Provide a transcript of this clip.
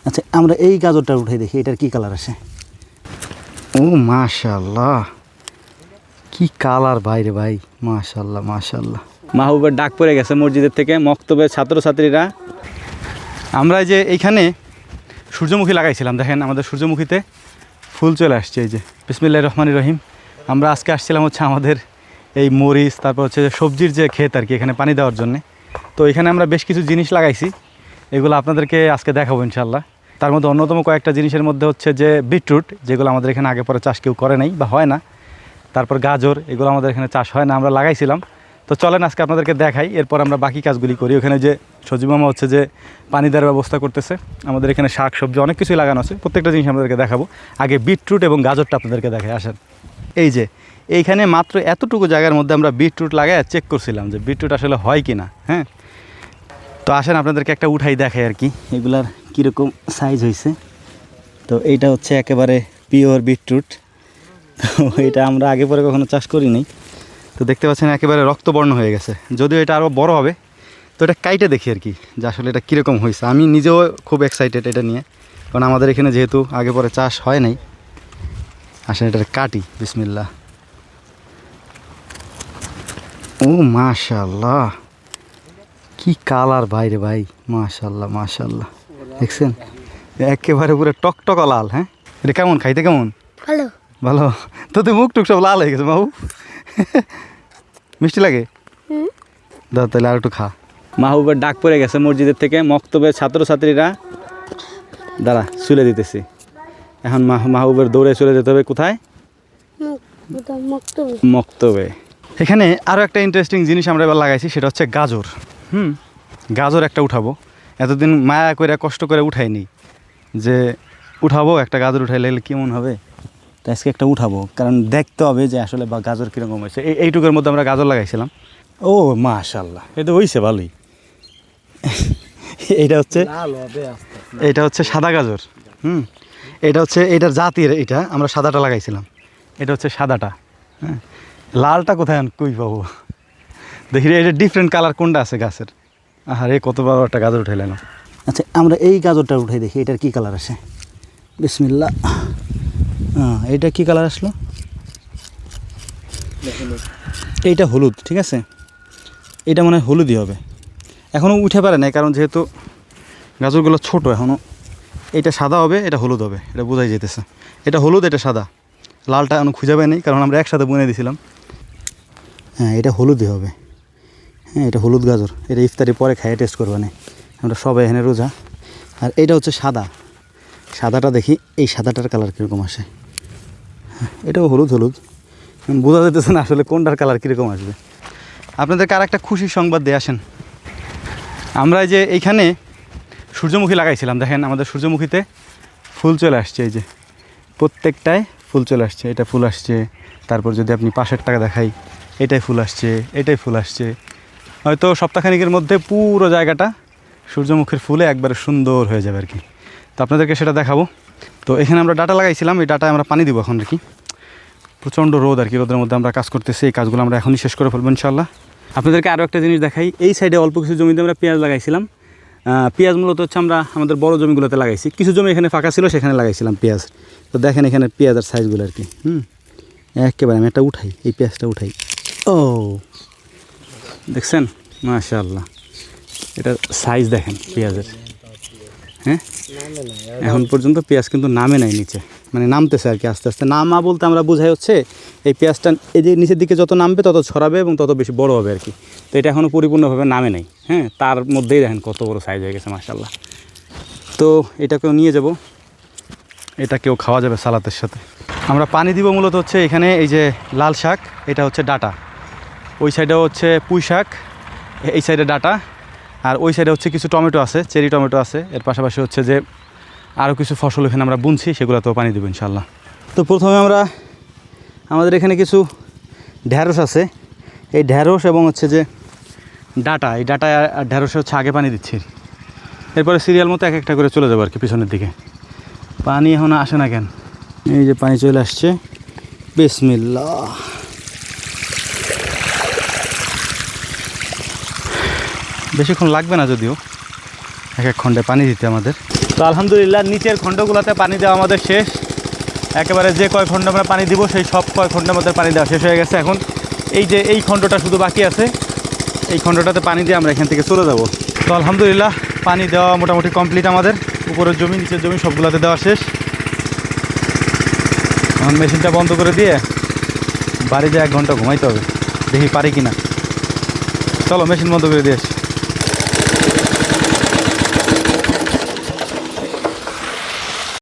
আচ্ছা আমরা এই গাজরটা উঠাই দেখি এটার কি কালার আসে। ও মাশাআল্লাহ, কি কালার ভাইরে ভাই, মাশাআল্লাহ মাশাআল্লাহ। মাহবুবের ডাক পড়ে গেছে মসজিদের থেকে, মক্তবের ছাত্রছাত্রীরা। আমরা যে এইখানে সূর্যমুখী লাগাইছিলাম, দেখেন আমাদের সূর্যমুখীতে ফুল চলে আসছে। এই যে বিসমিল্লাহির রহমানির রহিম। আমরা আজকে আসছিলাম হচ্ছে আমাদের এই মরিচ, তারপর হচ্ছে সবজির যে ক্ষেত আর কি, এখানে পানি দেওয়ার জন্যে। তো এখানে আমরা বেশ কিছু জিনিস লাগাইছি, এগুলো আপনাদেরকে আজকে দেখাবো ইনশাল্লাহ। তার মধ্যে অন্যতম কয়েকটা জিনিসের মধ্যে হচ্ছে যে বিটরুট, যেগুলো আমাদের এখানে আগে পরে চাষ কেউ করে নাই বা হয় না। তারপর গাজর, এগুলো আমাদের এখানে চাষ হয় না, আমরা লাগাইছিলাম। তো চলেন আজকে আপনাদেরকে দেখাই, এরপর আমরা বাকি কাজগুলি করি। ওখানে যে সজীব মামা হচ্ছে যে পানি দেওয়ার ব্যবস্থা করতেছে। আমাদের এখানে শাক সবজি অনেক কিছুই লাগানো আছে, প্রত্যেকটা জিনিস আপনাদেরকে দেখাবো। আগে বিটরুট এবং গাজরটা আপনাদেরকে দেখাই, আসেন। এই যে এইখানে মাত্র এতটুকু জায়গার মধ্যে আমরা বিটরুট লাগাই চেক করছিলাম যে বিটরুট আসলে হয় কি না। হ্যাঁ, তো আসেন আপনাদেরকে একটা উঠাই দেখাই আর কি, এগুলার কীরকম সাইজ হয়েছে। তো এইটা হচ্ছে একেবারে পিওর বিটরুট। তো এটা আমরা আগে পরে কখনো চাষ করিনি। তো দেখতে পাচ্ছেন একেবারে রক্তবর্ণ হয়ে গেছে, যদিও এটা আরও বড় হবে। তো এটা কাইটে দেখি আর কি যে আসলে এটা কীরকম হয়েছে। আমি নিজেও খুব এক্সাইটেড এটা নিয়ে, কারণ আমাদের এখানে যেহেতু আগে পরে চাষ হয় নাই। আসেন এটা কাটি, বিসমিল্লাহ। ও মাশাআল্লাহ, কি কালার ভাইরে ভাই, মাশাআল্লাহ মাশাআল্লাহ। দেখছেন একেবারে পুরো টকটকা লাল। হ্যাঁ, এটা কেমন খাইতে, কেমন? ভালো ভালো। তো তুই মুখ টুক সব লাল হয়ে গেছে বাবু। মিষ্টি লাগে? দাও তাহলে আর একটু খা। মাহবুবের ডাক পড়ে গেছে মসজিদের থেকে, মক্তবের ছাত্রছাত্রীরা দাঁড়া চলে দিতেছি। এখন মাহবুবের দৌড়ে চলে যেতে হবে কোথায়? মক্তবে। এখানে আরও একটা ইন্টারেস্টিং জিনিস আমরা এবার লাগাইছি, সেটা হচ্ছে গাজর। গাজর একটা উঠাবো। এতদিন মায়া করে কষ্ট করে উঠাইনি, যে উঠাবো একটা গাজর উঠাইলে কেমন হবে। তো আজকে একটা উঠাবো, কারণ দেখতে হবে যে আসলে বা গাজর কীরকম হয়েছে। এইটুকুর মধ্যে আমরা গাজর লাগাইছিলাম। ও মাশাআল্লাহ, এটা হয়েছে ভালোই। এটা হচ্ছে সাদা গাজর। এটা হচ্ছে এটার জাতির, এটা আমরা সাদাটা লাগাইছিলাম। এটা হচ্ছে সাদাটা। হ্যাঁ, লালটা কোথায় কই পাবো? দেখি এটা ডিফারেন্ট কালার কোনটা আছে গাছের। আরে কত বড় একটা গাজর উঠাইলাম। আচ্ছা আমরা এই গাজরটা উঠাই দেখি এটার কি কালার আসে। বিসমিল্লাহ। এইটা কি কালার আসলো? এইটা হলুদ, ঠিক আছে। এটা মনে হয় হলুদই হবে, এখনও উঠে পারে না, কারণ যেহেতু গাজরগুলো ছোটো এখনও। এটা সাদা হবে, এটা হলুদ হবে, এটা বোঝাই যেতেছে। এটা হলুদ, এটা সাদা, লালটা এখনও খুঁজে পাই নেই, কারণ আমরা একসাথে বুনে দিয়েছিলাম। হ্যাঁ, এটা হলুদই হবে। হ্যাঁ, এটা হলুদ গাজর। এটা ইফতারি পরে খাইয়ে টেস্ট করবো না, আমরা সবাই এখানে রোজা। আর এটা হচ্ছে সাদা। সাদাটা দেখি এই সাদাটার কালার কীরকম আসে। হ্যাঁ, এটাও হলুদ হলুদ, বোঝা যেতেছে না আসলে কোনটার কালার কীরকম আসবে। আপনাদেরকে আর একটা খুশির সংবাদ দিয়ে আসেন। আমরা যে এইখানে সূর্যমুখী লাগাইছিলাম, দেখেন আমাদের সূর্যমুখীতে ফুল চলে আসছে। এই যে প্রত্যেকটায় ফুল চলে আসছে, এটা ফুল আসছে। তারপর যদি আপনি পাশেরটাকে দেখাই, এটাই ফুল আসছে, এটাই ফুল আসছে। হয়তো সপ্তাহখানিকের মধ্যে পুরো জায়গাটা সূর্যমুখীর ফুলে একবারে সুন্দর হয়ে যাবে আর কি। তো আপনাদেরকে সেটা দেখাবো। তো এখানে আমরা ডাটা লাগাইছিলাম, এই ডাটায় আমরা পানি দিব এখন আর কি। প্রচণ্ড রোদ আর কি, রোদের মধ্যে আমরা কাজ করতেছি। এই কাজগুলো আমরা এখনই শেষ করে ফেলবো ইনশাল্লাহ। আপনাদেরকে আরও একটা জিনিস দেখাই, এই সাইডে অল্প কিছু জমিতে আমরা পেঁয়াজ লাগাইছিলাম। পেঁয়াজ মূলত হচ্ছে আমরা আমাদের বড় জমিগুলোতে লাগাইছি, কিছু জমি এখানে ফাঁকা ছিল সেখানে লাগাইছিলাম পেঁয়াজ। তো দেখেন এখানে পেঁয়াজের সাইজগুলো আর কি। একেবারে আমি একটা উঠাই, এই পেঁয়াজটা উঠাই। ও দেখছেন, মাশাআল্লাহ, এটার সাইজ দেখেন পেঁয়াজের। হ্যাঁ, এখন পর্যন্ত পেঁয়াজ কিন্তু নামে নাই নিচে, মানে নামতেছে আর কি আস্তে আস্তে। নামা বলতে আমরা বোঝাই হচ্ছে এই পেঁয়াজটা এই যে নিচের দিকে যত নামবে তত ছড়াবে এবং তত বেশি বড় হবে আর কি। তো এটা এখনও পরিপূর্ণভাবে নামে নাই। হ্যাঁ, তার মধ্যেই দেখেন কত বড় সাইজ হয়ে গেছে মাশাআল্লাহ। তো এটাকেও নিয়ে যাব, এটাকেও খাওয়া যাবে সালাতের সাথে। আমরা পানি দিব মূলত হচ্ছে এখানে এই যে লাল শাক, এটা হচ্ছে ডাটা। ওই সাইডেও হচ্ছে পুঁই শাক, এই সাইডে ডাটা। আর ওই সাইডে হচ্ছে কিছু টমেটো আছে, চেরি টমেটো আছে। এর পাশাপাশি হচ্ছে যে আরও কিছু ফসল এখানে আমরা বুনছি, সেগুলোতেও পানি দেবো ইনশাল্লাহ। তো প্রথমে আমরা আমাদের এখানে কিছু ঢ্যাঁড়স আছে, এই ঢ্যাঁড়স এবং হচ্ছে যে ডাটা, এই ডাটা আর ঢ্যাঁড়সে হচ্ছে আগে পানি দিচ্ছি। এরপরে সিরিয়াল মতো এক একটা করে চলে যাবো আর কি পিছনের দিকে। পানি এখন আসে না কেন, এই যে পানি চলে আসছে। বিসমিল্লাহ। বেশিক্ষণ লাগবে না যদিও, এক এক খণ্ডে পানি দিতে আমাদের। তো আলহামদুলিল্লাহ নিচের খণ্ডগুলোতে পানি দেওয়া আমাদের শেষ। একেবারে যে কয় খণ্ড আমরা পানি দিব সেই সব কয় খণ্ডের মধ্যে পানি দেওয়া শেষ হয়ে গেছে। এখন এই যে এই খণ্ডটা শুধু বাকি আছে, এই খণ্ডটাতে পানি দিয়ে আমরা এখান থেকে চলে যাব। তো আলহামদুলিল্লাহ পানি দেওয়া মোটামুটি কমপ্লিট আমাদের। উপরের জমি নিচের জমি সবগুলোতে দেওয়া শেষ। এখন মেশিনটা বন্ধ করে দিয়ে বাড়িতে 1 ঘন্টা ঘুমাইতে হবে, দেখি পারি কি না। চলো মেশিন বন্ধ করে দিয়ে আসি।